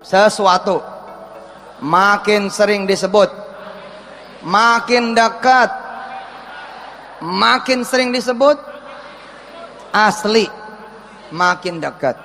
sesuatu. Makin sering disebut, makin dekat. Makin sering disebut, asli, makin dekat.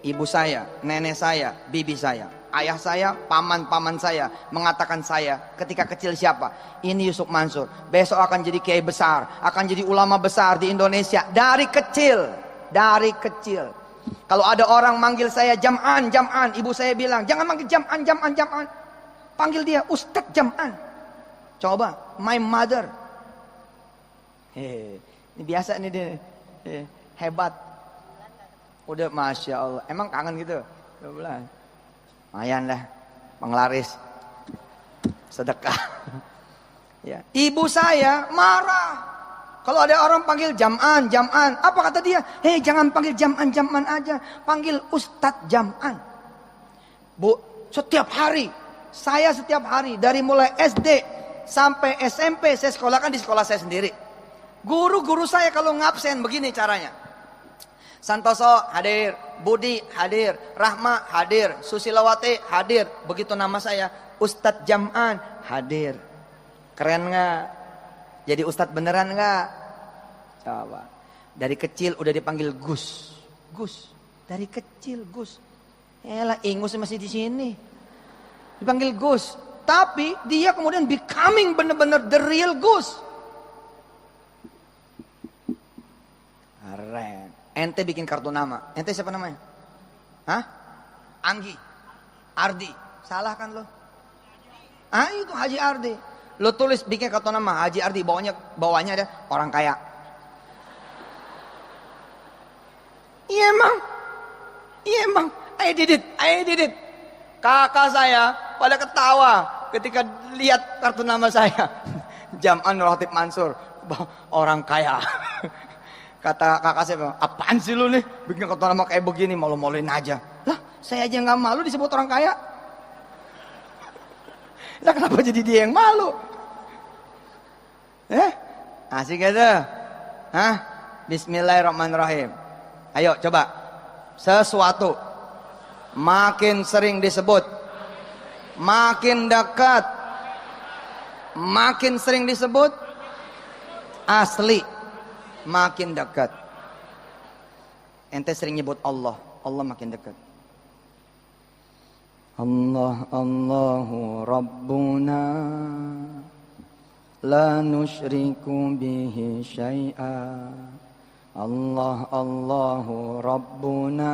Ibu saya, nenek saya, bibi saya, ayah saya, paman-paman saya mengatakan saya ketika kecil siapa? Ini Yusuf Mansur. Besok akan jadi kiai besar, akan jadi ulama besar di Indonesia. Dari kecil, dari kecil. Kalau ada orang manggil saya Jam'an, Jam'an, ibu saya bilang jangan manggil Jam'an, Jam'an, Jam'an. Panggil dia Ustadz Jam'an. Coba, my mother. Ini biasa nih dia, hebat. Udah Masya Allah. Emang kangen gitu? 12. Lumayan lah. Penglaris. Sedekah. Ya. Ibu saya marah. Kalau ada orang panggil Jam'an, Jam'an. Apa kata dia? Hei, jangan panggil Jam'an, Jam'an aja. Panggil Ustadz Jam'an. Bu, setiap hari. Saya setiap hari. Dari mulai SD sampai SMP. Saya sekolahkan di sekolah saya sendiri. Guru-guru saya kalau ngabsen begini caranya. Santoso hadir, Budi hadir, Rahma hadir, Susilawati hadir. Begitu nama saya, Ustadz Jam'an hadir. Keren gak? Jadi Ustadz beneran gak? Coba. Dari kecil udah dipanggil Gus. Gus. Dari kecil Gus. Yalah, ingus masih di sini. Dipanggil Gus. Tapi dia kemudian becoming bener-bener the real Gus. Keren. Ente bikin kartu nama. Ente siapa namanya? Hah? Anggi. Ardi. Salah kan lo? Ah, itu Haji Ardi. Lo tulis bikin kartu nama Haji Ardi. Bawahnya ada orang kaya. Iya emang. Iya emang. I did it. Kakak saya pada ketawa ketika lihat kartu nama saya. Jam'an Nur Hatib Mansur. Orang kaya. Kata kakak saya, apaan sih lu nih bikin kartu nama kayak begini, malu-maluin aja. Lah, saya aja nggak malu disebut orang kaya. Lah kenapa jadi dia yang malu? Asik gitu. Hah? Bismillahirrahmanirrahim. Ayo coba. Sesuatu. Makin sering disebut, makin dekat. Makin sering disebut, asli, makin dekat. Ente sering nyebut Allah, Allah makin dekat. Allah, Allahu Rabbuna, la nusyriku bihi syai'a. Allah, Allahu Rabbuna,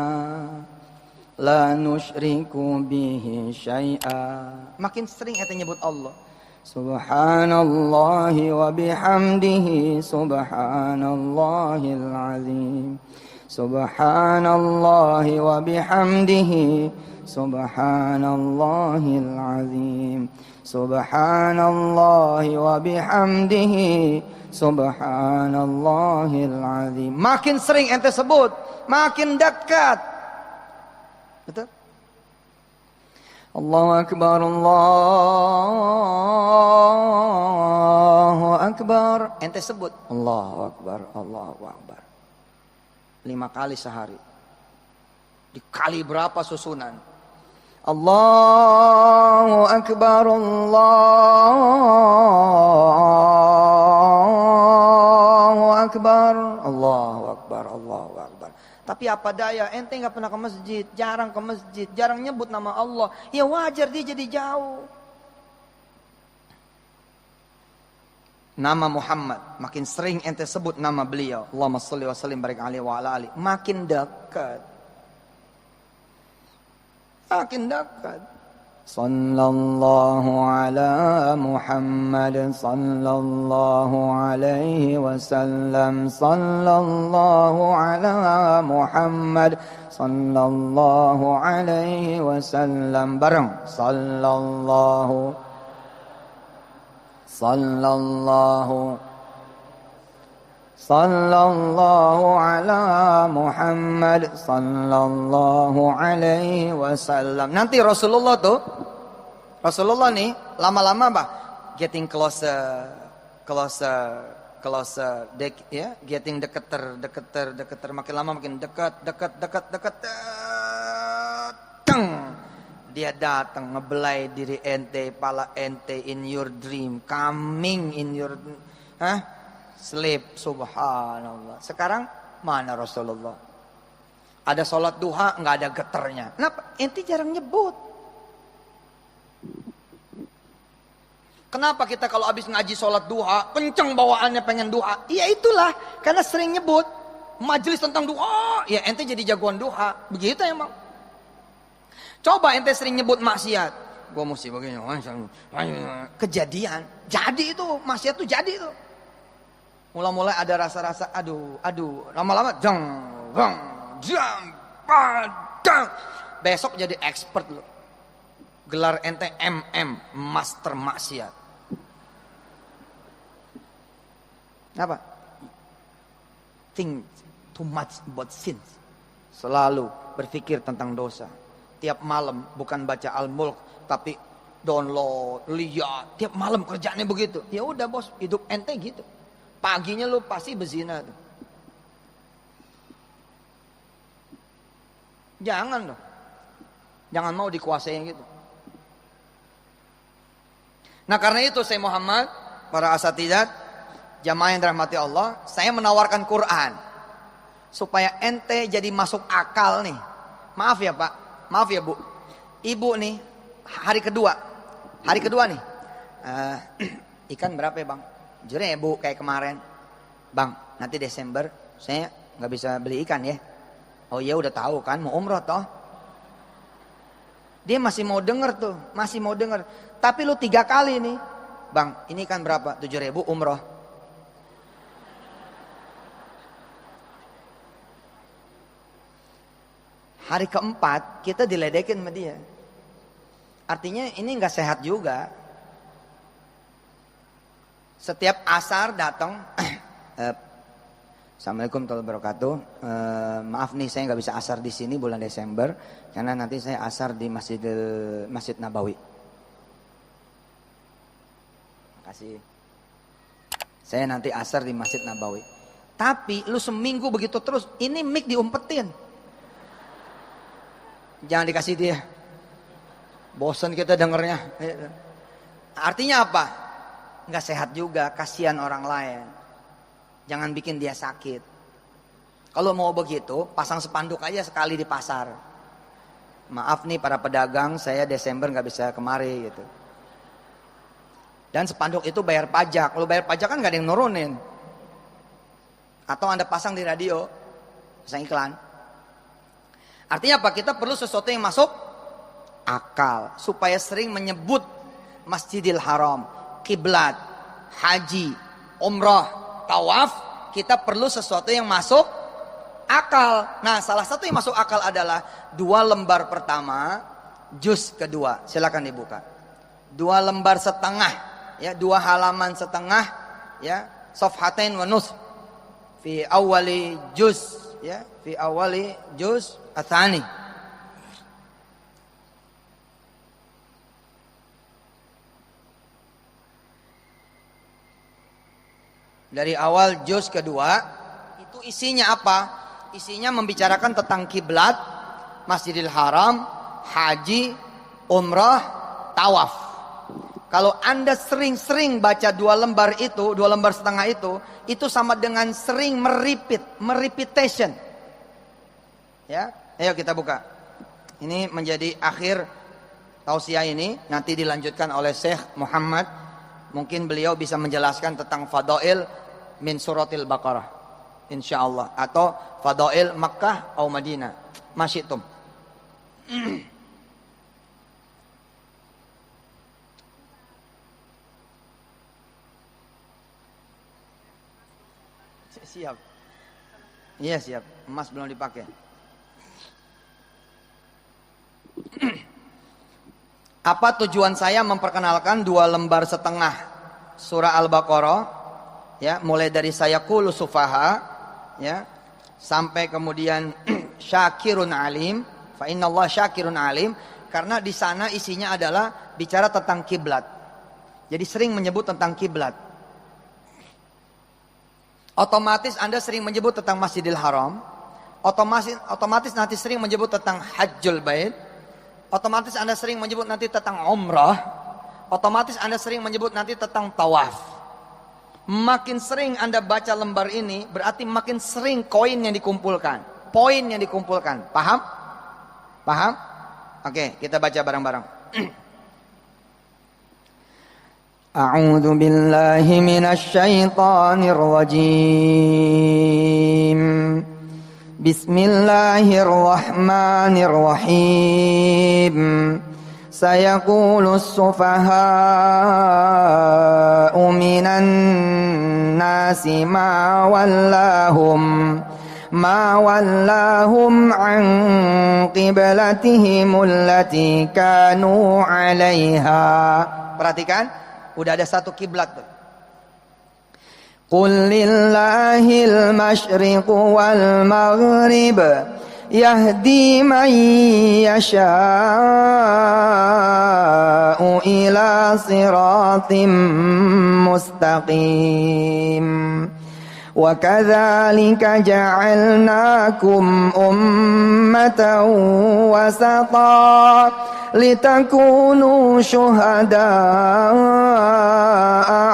la nusyriku bihi syai'a. Makin sering ente nyebut Allah. Subhanallahi wa bihamdihi, subhanallahil azim. Subhanallahi wa bihamdihi, subhanallahil azim. Subhanallahi wa bihamdihi, subhanallahil azim. Makin sering ente sebut, makin dekat. Betul? Allahu Akbar, Allahu Akbar. Ente sebut Allahu Akbar, Allahu Akbar 5 kali sehari. Dikali berapa susunan? Allahu Akbar, Allahu Akbar, Allahu Akbar, Allahu Akbar. Tapi apa daya, ente nggak pernah ke masjid, jarang ke masjid, jarang nyebut nama Allah. Ya wajar dia jadi jauh. Nama Muhammad, makin sering ente sebut nama beliau, Allahumma sholli wa sallim barik alaihi wa ala alihi, makin dekat. Makin dekat. Sallallahu ala Muhammad, sallallahu alaihi wasallam, sallallahu ala Muhammad, sallallahu alaihi wasallam. Bareng. Sallallahu ala Muhammad, sallallahu alaihi wasallam. Nanti Rasulullah tuh Rasulullah nih lama-lama apa? Getting closer, closer, closer, ya, getting deketer, makin lama makin dekat. Teng. Dia datang ngebelai diri ente, pala ente in your dream, coming in your sleep. Subhanallah. Sekarang mana Rasulullah? Ada sholat duha nggak ada geternya. Kenapa? Ente jarang nyebut. Kenapa kita kalau habis ngaji sholat duha, kenceng bawaannya pengen duha? Iya itulah, karena sering nyebut majelis tentang duha. Ya ente jadi jagoan duha, begitu emang. Coba ente sering nyebut maksiat, gua mesti begini, kejadian, jadi itu maksiat tuh jadi itu. Mulai-mulai ada rasa-rasa, aduh, lama-lama, besok jadi expert lo. Gelar ente MM, Master Maksiat. Apa? Think too much about sins. Selalu berpikir tentang dosa. Tiap malam bukan baca Al-Mulk, tapi download, lihat. Tiap malam kerjaannya begitu. Ya udah bos, hidup ente gitu. Paginya lu pasti berzina tuh. Jangan dong. Jangan mau dikuasai gitu. Nah karena itu saya Muhammad, para asatidzat, jamaah yang dirahmati Allah, saya menawarkan Quran supaya ente jadi masuk akal nih. Maaf ya Pak, maaf ya Bu. Ibu nih hari kedua nih. Ikan berapa ya Bang? Jujur ya Bu, kayak kemarin. Bang, nanti Desember saya nggak bisa beli ikan ya. Oh iya udah tahu kan mau umroh toh. Dia masih mau denger tuh, masih mau denger. Tapi lu 3 kali nih, Bang, ini kan berapa? 7.000 umroh. Hari keempat kita diledekin sama dia. Artinya ini nggak sehat juga. Setiap asar datang, Assalamualaikum warahmatullahi wabarakatuh. Maaf nih saya nggak bisa asar di sini bulan Desember karena nanti saya asar di Masjid Nabawi. Makasih. Saya nanti asar di Masjid Nabawi. Tapi lu seminggu begitu terus, ini mic diumpetin. Jangan dikasih dia. Bosan kita dengernya. Artinya apa? Nggak sehat juga, kasihan orang lain. Jangan bikin dia sakit. Kalau mau begitu, pasang spanduk aja sekali di pasar. Maaf nih para pedagang, saya Desember nggak bisa kemari gitu. Dan spanduk itu bayar pajak. Kalau bayar pajak kan nggak ada yang nurunin. Atau Anda pasang di radio, pasang iklan. Artinya apa? Kita perlu sesuatu yang masuk akal. Supaya sering menyebut Masjidil Haram, kiblat, haji, umrah, tawaf, kita perlu sesuatu yang masuk akal. Nah, salah satu yang masuk akal adalah 2 lembar pertama, juz kedua. Silakan dibuka. 2 lembar setengah, ya, 2 halaman setengah, ya, safhatain wa nus. Fi awali juz, ya, fi awali juz atsani. Dari awal juz kedua, itu isinya apa? Isinya membicarakan tentang kiblat, Masjidil Haram, haji, umrah, tawaf. Kalau Anda sering-sering baca 2 lembar itu, 2 lembar setengah itu sama dengan sering merepetition. Ya, ayo kita buka. Ini menjadi akhir tausiah ini, nanti dilanjutkan oleh Syekh Muhammad. Mungkin beliau bisa menjelaskan tentang fadail min suratil Baqarah, insyaallah, atau fadail Makkah atau Madinah, masyitum. Siap. Iya siap. Emas belum dipakai. Apa tujuan saya memperkenalkan 2 lembar setengah surah Al-Baqarah, ya, mulai dari sayaqulu sufaha, ya, sampai kemudian syakirun alim, fa innallaha syakirun alim. karena di sana isinya adalah bicara tentang kiblat. Jadi sering menyebut tentang kiblat. Otomatis Anda sering menyebut tentang Masjidil Haram. Otomatis nanti sering menyebut tentang Hajjul Bait. Otomatis Anda sering menyebut nanti tentang umrah. Otomatis Anda sering menyebut nanti tentang tawaf. Makin sering Anda baca lembar ini, berarti makin sering koin yang dikumpulkan. Poin yang dikumpulkan. Paham? Paham? Oke, kita baca bareng-bareng. A'udzu billahi minasy syaithanir rajim. Bismillahirrahmanirrahim. Sayaqulus sufaha'u minan nasi ma wallahum an qiblatihim allati kanu 'alaiha. Perhatikan, udah ada satu kiblat tuh. Qul lillahil masyriqu wal maghrib yahdi man yasha'u ila siratim mustaqim. Wa kadzalika ja'alnakum ummatan wasata litakunu syuhada'a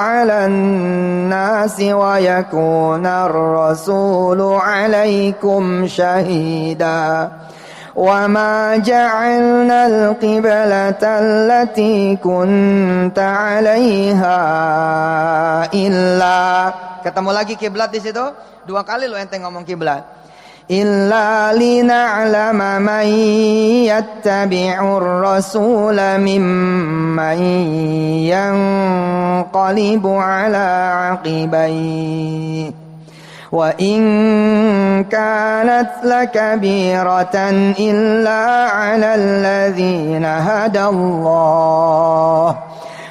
'alan nasi wa yakuna ar-rasulu 'alaikum syahida. Wa ma ja'alna al-qiblata allati kunta 'alaiha illa. Ketemu lagi kiblat di situ. 2 kali lo ente ngomong kiblat. Illa lina'lama man yattabi'ur rasula mimman yanqalibu ala aqibaihi. Wa in kanat lakabiratan illa 'alal ladzina hadallah.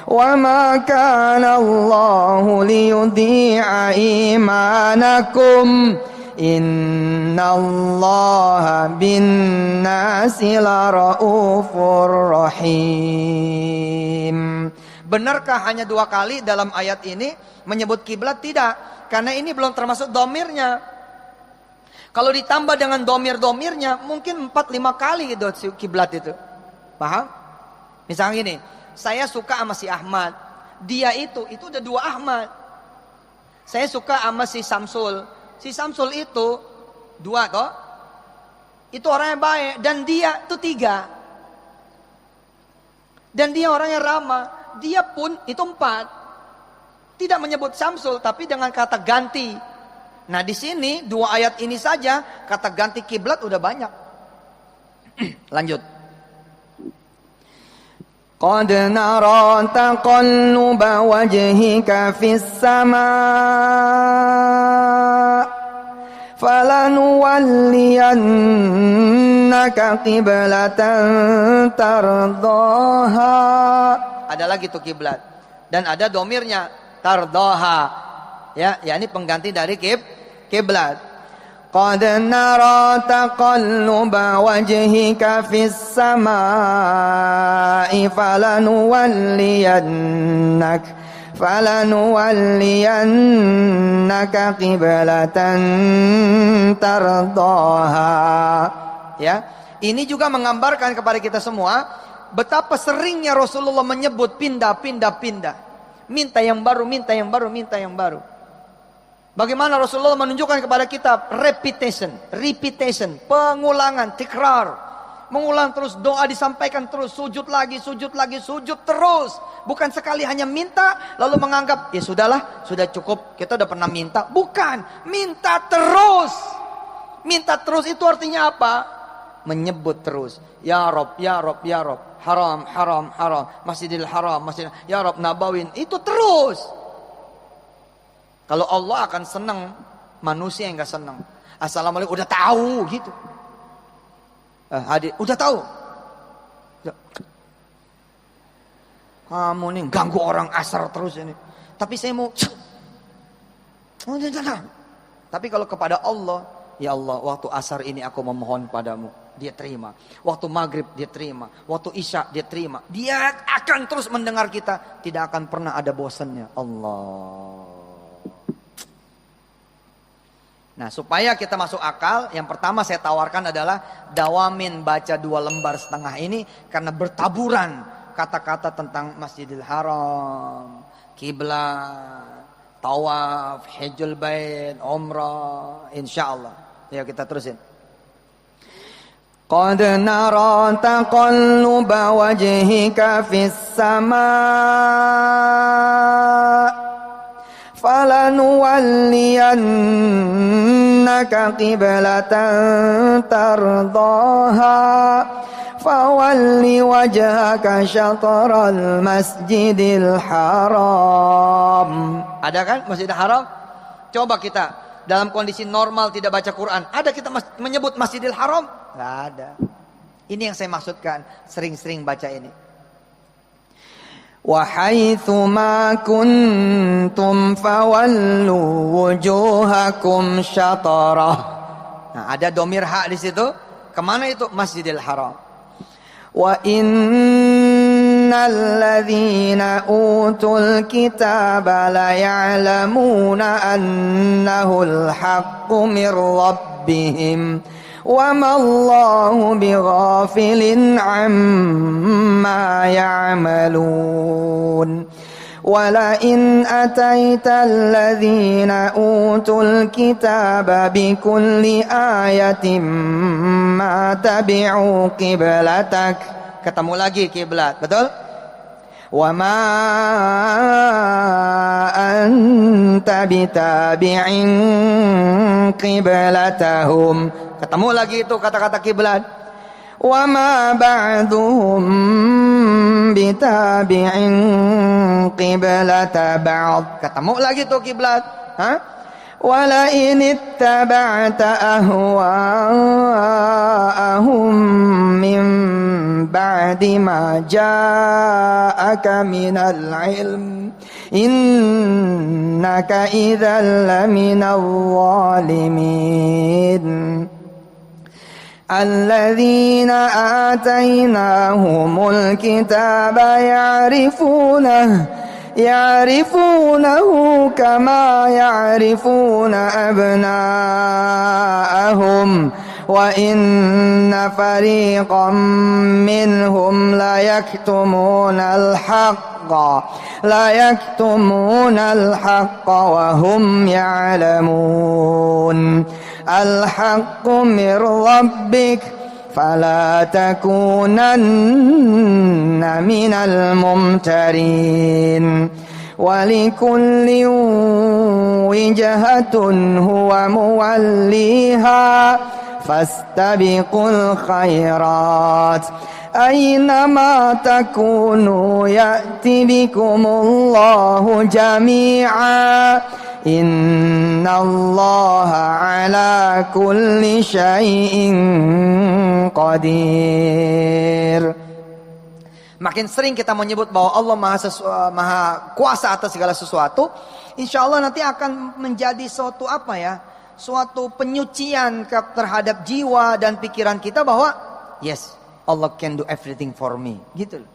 Wa ma kana Allahu liyudhi'a imanakum. Innallaha bin-nasi laraufur rahim. Benarkah hanya 2 kali dalam ayat ini menyebut kiblat? Tidak, karena ini belum termasuk domirnya. Kalau ditambah dengan domir-domirnya mungkin 4-5 kali itu kiblat itu. Paham? Misalnya gini, saya suka sama si Ahmad. Dia itu udah 2 Ahmad. Saya suka sama si Samsul. Si Samsul itu 2 toh. Itu orang yang baik. Dan dia itu 3. Dan dia orang yang ramah. Dia pun itu 4. Tidak menyebut Samsul, tapi dengan kata ganti. Nah di sini 2 ayat ini saja kata ganti kiblat udah banyak. Lanjut. Qad nara taqalluba wajhika fis samaa falanuwalliyannaka qiblatan tardaha. Ada lagi tuh kiblat dan ada domirnya tardaha. Ya, ini pengganti dari kiblat. Qad nara taqalluba wajhika fis samaa'i falanuwalliyannaka qiblatan tardaha. Ya, ini juga menggambarkan kepada kita semua betapa seringnya Rasulullah menyebut pindah. Minta yang baru, minta yang baru, minta yang baru. Bagaimana Rasulullah menunjukkan kepada kita repetition, pengulangan, tikrar. Mengulang terus, doa disampaikan terus, sujud lagi, sujud terus. Bukan sekali hanya minta, lalu menganggap, ya sudahlah, sudah cukup, kita udah pernah minta. Bukan, minta terus. Minta terus itu artinya apa? Menyebut terus. Ya Rob, ya Rob, ya Rob. Haram, haram, haram. Masjidil Haram, ya Rob Nabawin. Itu terus. Kalau Allah akan senang, manusia yang gak senang. Assalamualaikum, udah tahu gitu. Hadir, udah tahu. Kamu nih ganggu orang asar terus ini. Tapi saya mau. Tapi kalau kepada Allah, ya Allah, waktu asar ini aku memohon padamu. dia terima. Waktu maghrib dia terima. Waktu isya dia terima. Dia akan terus mendengar kita. Tidak akan pernah ada bosannya. Allah. Nah, supaya kita masuk akal, yang pertama saya tawarkan adalah dawamin baca 2 lembar setengah ini, karena bertaburan kata-kata tentang Masjidil Haram, kiblat, tawaf, hajjul bait, umrah, insyaallah. Ya, kita terusin. Qad nara taqalluba wajhika fis sama' falanuwalliyannaka qiblatan tardaha fawalli wajhaka syatral masjidil haram. Ada kan Masjidil Haram? Coba kita dalam kondisi normal tidak baca Quran, ada kita menyebut Masjidil Haram? Nggak ada. Ini yang saya maksudkan, sering-sering baca ini. Wa haitsu ma kuntum fawallu wujuhakum syatarah. Nah, ada domir hak di situ. Kemana itu? Masjidil Haram. Wa innal ladzina utul kitaba la ya'lamuna annahul haqqu mir rabbihim وَمَا اللَّهُ بِغَافِلٍ عَمَّا يَعْمَلُونَ وَلَئِنْ أَتَيْتَ الَّذِينَ أُوتُوا الْكِتَابَ بِكُلِّ آيَةٍ مَا تَبِعُوا قِبْلَتَكَ. Ketemu lagi kiblat, betul? وَمَا أَنْتَ بِتَابِعٍ قِبْلَتَهُمْ. Ketemu lagi itu kata-kata kiblat. Wa ma ba'duhum bitabi'in qiblata ba'd. Ketemu lagi tuh kiblat. Wa la in ittaba'ta ahwa'ahum min ba'di ma ja'aka minal ilm innaka idzal laminal zalimin. الذين آتيناهم الكتاب يعرفونه كما يعرفون أبناءهم وإن فريقا منهم لا يكتمون الحق وهم يعلمون الحق من ربك فلا تكونن من الممترين ولكل وجهة هو موليها فاستبقوا الخيرات أينما تكونوا يأتي بكم الله جميعا Innallaha ala kulli syai'in qadir. Makin sering kita menyebut bahwa Allah maha kuasa atas segala sesuatu, insya Allah nanti akan menjadi suatu suatu penyucian terhadap jiwa dan pikiran kita bahwa yes, Allah can do everything for me, gitu loh.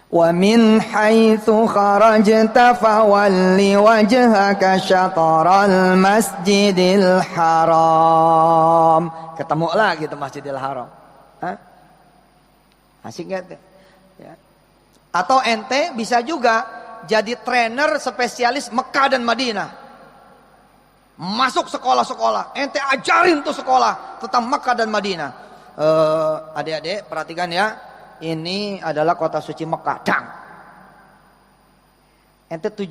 وَمِنْ حَيْثُ خَرَجْتَ فَوَلِّ وَجْهَكَ شَطْرَ الْمَسْجِدِ الْحَرَامِ. Ketemu lagi tuh Masjidil Haram. Asik gak? Ya. Atau ente bisa juga jadi trainer spesialis Mekah dan Madinah. Masuk sekolah-sekolah, ente ajarin tuh sekolah tentang Mekah dan Madinah. Adik-adik perhatikan ya. Ini adalah kota suci Mekah. Dang. Ente 7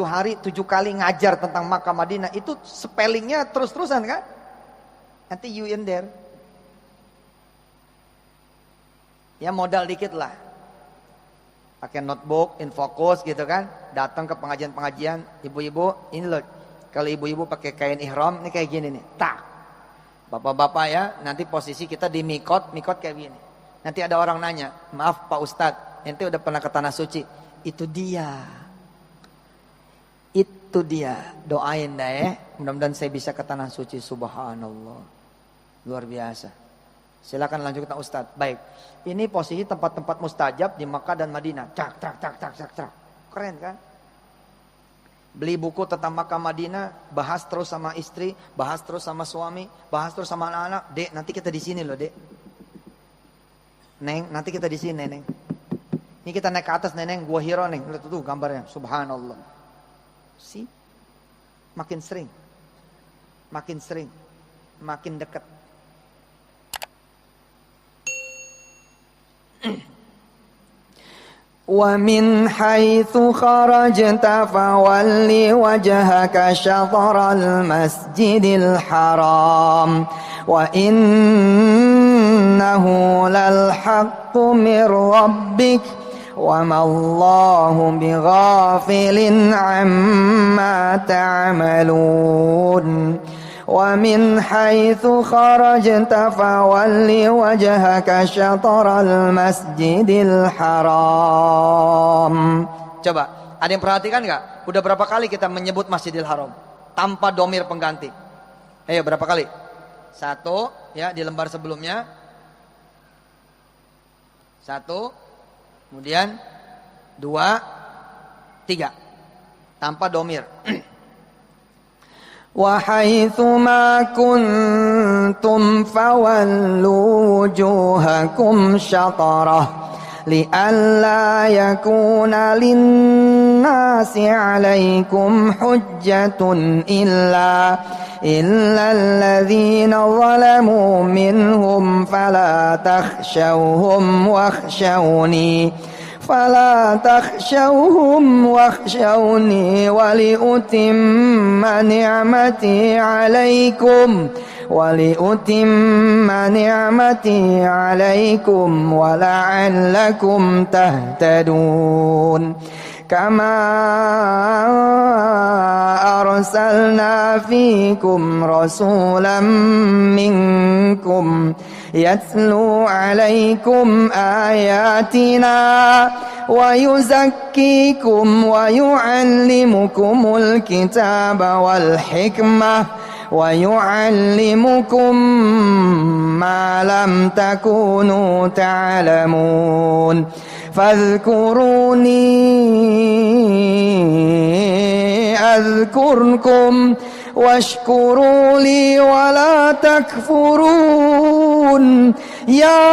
hari 7 kali ngajar tentang Mekah Madinah. Itu spellingnya terus-terusan kan? Nanti you in there. Ya modal dikit lah. Pakai notebook, infokus gitu kan. Datang ke pengajian-pengajian. Ibu-ibu, ini loh. Kalau ibu-ibu pakai kain ihram, ini kayak gini nih. Tak. Bapak-bapak ya, nanti posisi kita di mikot kayak gini. Nanti ada orang nanya, maaf Pak Ustadz, ente udah pernah ke tanah suci? Itu dia. Doain dah ya. Mudah-mudahan saya bisa ke tanah suci, subhanallah. Luar biasa. Silakan lanjutkan Ustadz. Baik. Ini posisi tempat-tempat mustajab di Mekah dan Madinah. Cak. Keren kan? Beli buku tentang Makkah Madinah, bahas terus sama istri, bahas terus sama suami, bahas terus sama anak-anak. Dek, nanti kita di sini loh, Dek. Neng, nanti kita di sini, Neng. Ini kita naik ke atas, Neng, Gua Hiro, Neng. Lihat tuh gambarnya, subhanallah. Makin sering, makin dekat. وَمِنْ حَيْثُ خَرَجْتَ فَوَلِّ وَجْهَكَ شَطْرَ الْمَسْجِدِ الْحَرَامِ وَإِنَّهُ لَلْحَقُّ مِنْ رَبِّكَ وَمَا اللَّهُ بِغَافِلٍ عَمَّا تَعْمَلُونَ وَمِنْ حَيْثُ خَرَجْتَ فَوَلِّ وَجْهَكَ شَطْرَ الْمَسْجِدِ الْحَرَامِ. Coba, ada yang perhatikan nggak? Udah berapa kali kita menyebut Masjidil Haram tanpa domir pengganti? Ayo, berapa kali? 1, ya, di lembar sebelumnya. 1, kemudian 2, 3, tanpa domir. وَحَيْثُ مَا كُنْتُمْ فَوَلُّوا وُجُوهَكُمْ شَطْرَهُ لِئَلَّا يَكُونَ لِلنَّاسِ عَلَيْكُمْ حُجَّةٌ إِلَّا الَّذِينَ ظَلَمُوا مِنْهُمْ فَلَا تَخْشَوْهُمْ وَاخْشَوْنِي وَلِأُتِمَّ نِعْمَتِي عَلَيْكُمْ وَلَعَلَّكُمْ تَهْتَدُونَ كَمَا أَرْسَلْنَا فِيكُمْ رَسُولًا مِّنكُمْ يَتْلُو عَلَيْكُمْ آيَاتِنَا وَيُزَكِّيكُمْ وَيُعَلِّمُكُمُ الْكِتَابَ وَالْحِكْمَةَ وَيُعَلِّمُكُم مَّا لَمْ تَكُونُوا تَعْلَمُونَ فَاذْكُرُونِي أَذْكُرْكُمْ وَاشْكُرُوا لِي وَلَا تَكْفُرُونَ يَا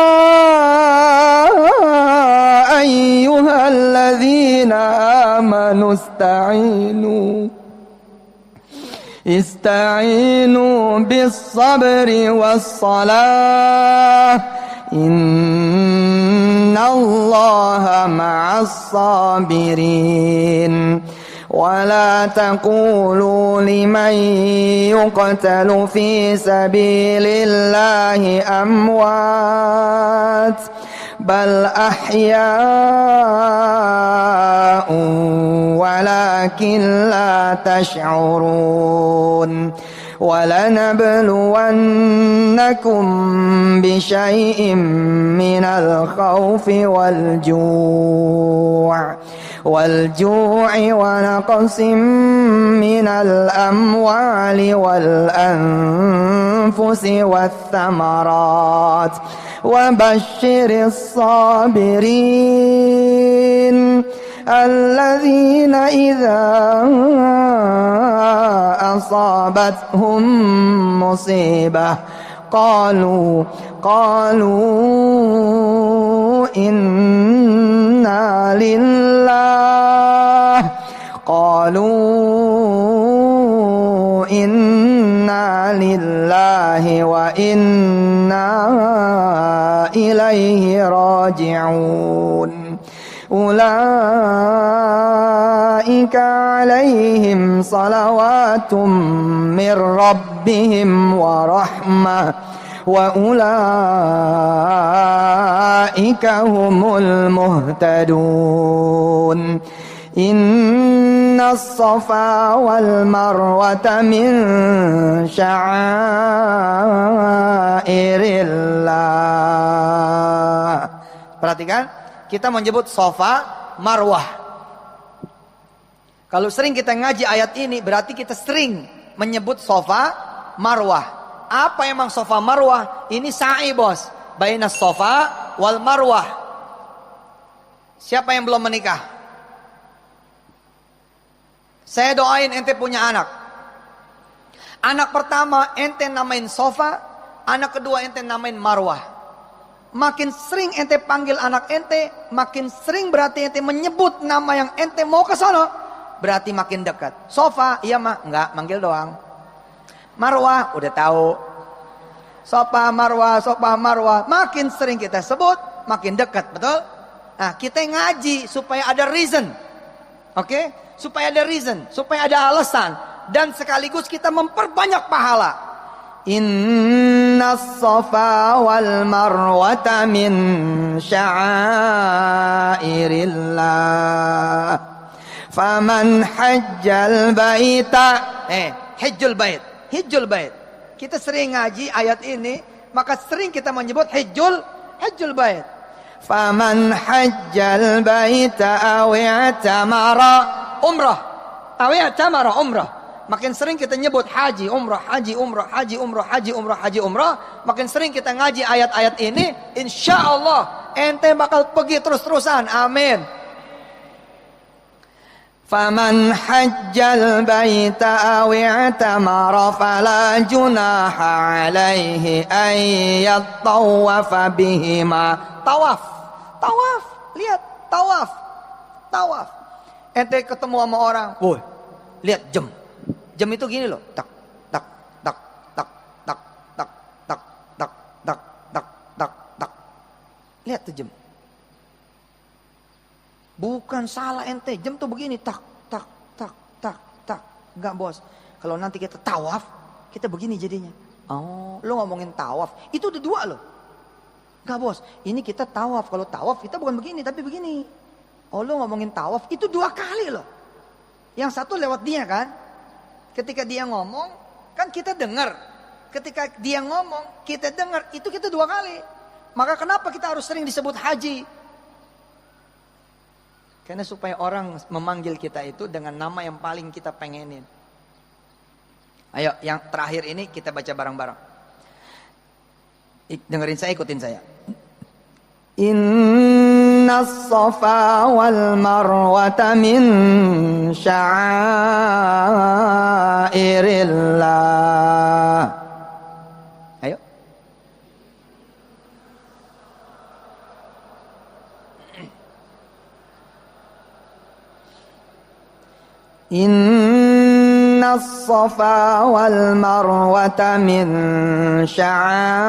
أَيُّهَا الَّذِينَ آمَنُوا استعينوا بالصبر والصلاة إن الله مع الصابرين ولا تقولوا لمن يقتل في سبيل الله أموات بل أحياء ولكن لا تشعرون ولنبلونكم بشيء من الخوف والجوع ونقص من الأموال والأنفس والثمرات وبشر الصابرين الذين إذا أصابتهم مصيبة قالوا إنا لله وإنا إليه راجعون أولئك عليهم صلوات من ربهم ورحمة وأولئك هم المهتدون إن الصفا والمروة من شعائر الله. Perhatikan, kita menyebut Safa, Marwah. Kalau sering kita ngaji ayat ini, berarti kita sering menyebut Safa, Marwah. Apa emang Safa Marwah? Ini sa'i bos, bainas Safa wal Marwah. Siapa yang belum menikah? Saya doain ente punya anak. Anak pertama ente namain Safa, anak kedua ente namain Marwah. Makin sering ente panggil anak ente, makin sering berarti ente menyebut nama yang ente mau ke sana, berarti makin dekat. Safa, iya mah, enggak, manggil doang. Marwah, udah tahu. Safa Marwah, makin sering kita sebut, makin dekat, betul? Nah, kita ngaji supaya ada reason. Oke? Supaya ada reason, supaya ada alasan, dan sekaligus kita memperbanyak pahala. Inna Safa wal Marwata min sya'airillah. Faman hajjal baita. Hajjul bait. Kita sering ngaji ayat ini, maka sering kita menyebut hajjul bait. Faman hajjal baita aw i'tamara umrah. Makin sering kita nyebut haji, umrah, makin sering kita ngaji ayat-ayat ini, insya Allah ente bakal pergi terus-terusan. Amin. Faman hajjal baita aw i'tamara fala junaha alaihi ay yattawafa bihima. Tawaf, lihat, tawaf. Ente ketemu sama orang, woi, lihat jam itu gini loh, tak. Lihat tuh jam. Bukan salah ente, jam tuh begini, tak. Enggak bos, kalau nanti kita tawaf, kita begini jadinya. Oh, lo ngomongin tawaf, itu udah dua loh. Enggak bos, ini kita tawaf, kalau tawaf kita bukan begini, tapi begini. Oh, lo ngomongin tawaf, itu 2 kali loh. Yang satu lewat dia kan. Ketika dia ngomong, kan kita dengar. Ketika dia ngomong, kita dengar. Itu kita 2 kali. Maka kenapa kita harus sering disebut haji? Karena supaya orang memanggil kita itu dengan nama yang paling kita pengenin. Ayo, yang terakhir ini kita baca bareng-bareng. Dengerin saya, ikutin saya. Inna Safa wal Marwata min sya'airillah. Ayo. Inna Safa wal Marwata min sya'airillah.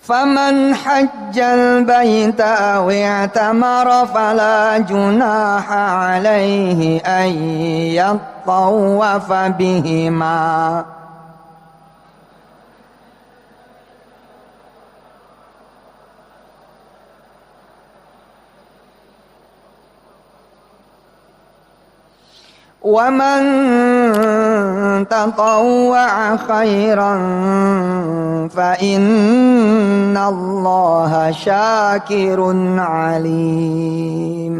Faman hajjal baita aw i'tamara fala junaha alaihi ay yattawafa bihima. وَمَنْ تَطَوَّعَ خَيْرًا فَإِنَّ اللَّهَ شَاكِرٌ عَلِيمٌ.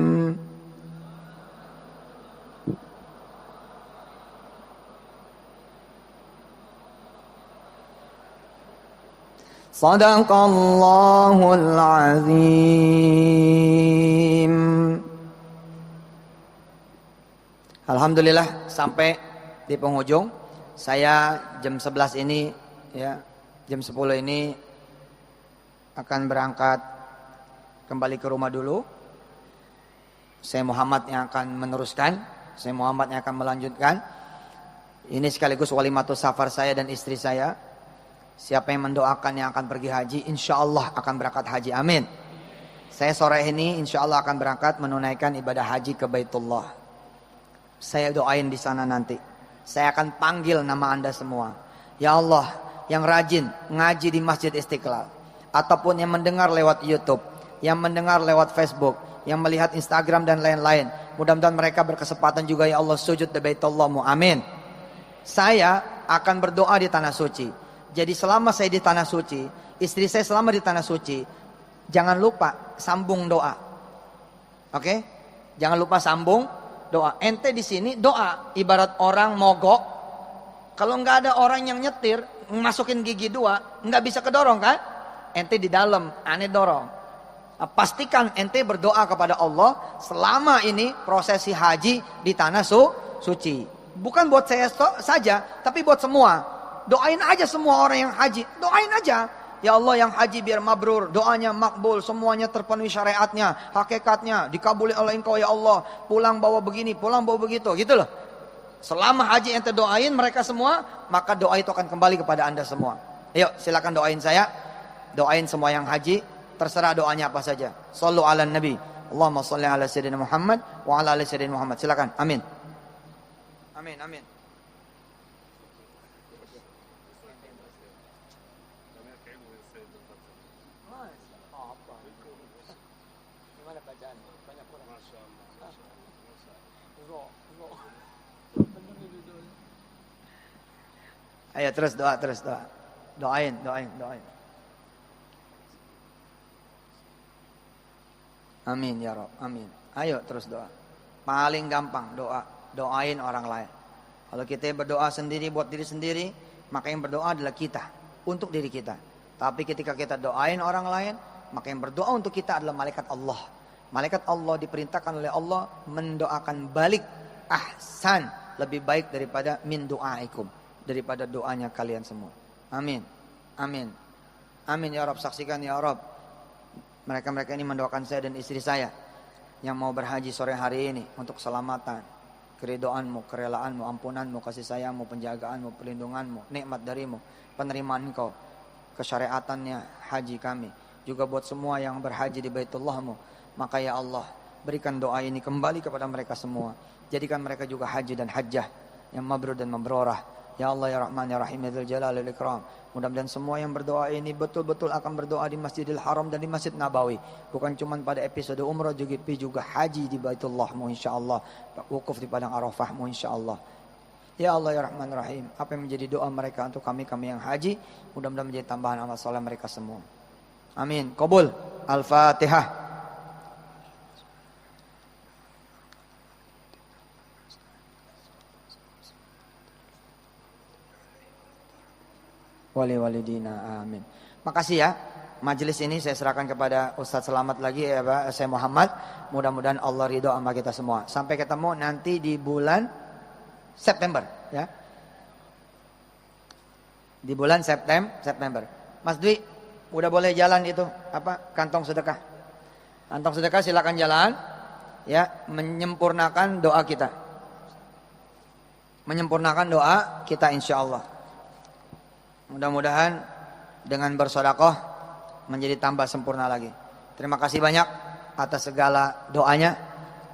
Sadaqallahul azim. Alhamdulillah sampai di penghujung. Saya jam 11 ini ya, jam 10 ini akan berangkat kembali ke rumah dulu. Saya Muhammad yang akan meneruskan, saya Muhammad yang akan melanjutkan. Ini sekaligus walimatus safar saya dan istri saya. Siapa yang mendoakan yang akan pergi haji, insya Allah akan berangkat haji, amin. Saya sore ini insya Allah akan berangkat menunaikan ibadah haji ke Baitullah. Saya doain di sana nanti. Saya akan panggil nama Anda semua. Ya Allah, yang rajin ngaji di Masjid Istiqlal, ataupun yang mendengar lewat YouTube, yang mendengar lewat Facebook, yang melihat Instagram dan lain-lain. Mudah-mudahan mereka berkesempatan juga ya Allah sujud di Baitullah-Mu. Amin. Saya akan berdoa di tanah suci. Jadi selama saya di tanah suci, istri saya selama di tanah suci, jangan lupa sambung doa. Oke? Jangan lupa sambung doa. Ente di sini doa, ibarat orang mogok. Kalau nggak ada orang yang nyetir, masukin gigi 2, nggak bisa kedorong kan? Ente di dalam, aneh dorong. Pastikan ente berdoa kepada Allah selama ini prosesi haji di tanah suci. Bukan buat saya saja, tapi buat semua. Doain aja semua orang yang haji. Doain aja. Ya Allah, yang haji biar mabrur, doanya makbul, semuanya terpenuhi syariatnya, hakikatnya, dikabuli oleh Engkau ya Allah. Pulang bawa begini, pulang bawa begitu, gitu loh. Selama haji ente doain mereka semua, maka doa itu akan kembali kepada anda semua. Ayo silakan doain saya, doain semua yang haji, terserah doanya apa saja. Shallu ala nabi. Allahumma shalli ala sayyidina Muhammad wa ala ali sayyidina Muhammad. Silakan. Amin. Amin, amin. Ayo terus doa, terus doa. Doain. Amin ya Rabb, amin. Ayo terus doa. Paling gampang doa, doain orang lain. Kalau kita berdoa sendiri buat diri sendiri, maka yang berdoa adalah kita, untuk diri kita. Tapi ketika kita doain orang lain, maka yang berdoa untuk kita adalah malaikat Allah. Malaikat Allah diperintahkan oleh Allah mendoakan balik ahsan, lebih baik daripada min du'aikum, daripada doanya kalian semua. Amin. Amin. Amin ya Rabb, saksikan ya Rabb. Mereka-mereka ini mendoakan saya dan istri saya yang mau berhaji sore hari ini untuk keselamatan, keridhaanmu, kerelaanmu, ampunanmu, kasih sayangmu, penjagaanmu, perlindunganmu, nikmat darimu, penerimaan Engkau, kesyariatannya haji kami. Juga buat semua yang berhaji di Baitullahmu, maka ya Allah berikan doa ini kembali kepada mereka semua. Jadikan mereka juga haji dan hajjah yang mabrur dan mabrurah. Ya Allah ya Rahman ya Rahim ya Dzul Jalali wal Ikram. Mudah-mudahan semua yang berdoa ini betul-betul akan berdoa di Masjidil Haram dan di Masjid Nabawi. Bukan cuma pada episode umrah, juga haji di Baitullahmu insyaAllah. Wukuf di Padang Arafahmu insyaAllah. Ya Allah ya Rahman ya Rahim. Apa yang menjadi doa mereka untuk kami yang haji, mudah-mudahan menjadi tambahan amal soleh mereka semua. Amin. Qabul. Al-Fatihah. Wali-walidina, amin. Makasih ya. Majelis ini saya serahkan kepada Ustadz Selamat lagi ya Pak, saya Muhammad. Mudah-mudahan Allah ridho sama kita semua. Sampai ketemu nanti di bulan September ya. Di bulan September. Mas Dwi, udah boleh jalan itu apa? Kantong sedekah. Kantong sedekah silakan jalan ya, menyempurnakan doa kita. Menyempurnakan doa kita insyaallah. Mudah-mudahan dengan bersedekah menjadi tambah sempurna lagi. Terima kasih banyak atas segala doanya.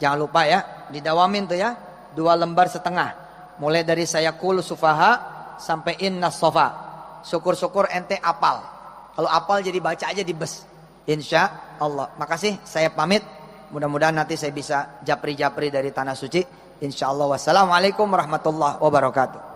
Jangan lupa ya, didawamin tuh ya, 2 lembar setengah. Mulai dari saya kul sufaha sampai inna sofa. Syukur-syukur ente apal. Kalau apal jadi baca aja di bus. Insya Allah. Makasih, saya pamit. Mudah-mudahan nanti saya bisa japri-japri dari tanah suci. Insya Allah. Wassalamualaikum warahmatullahi wabarakatuh.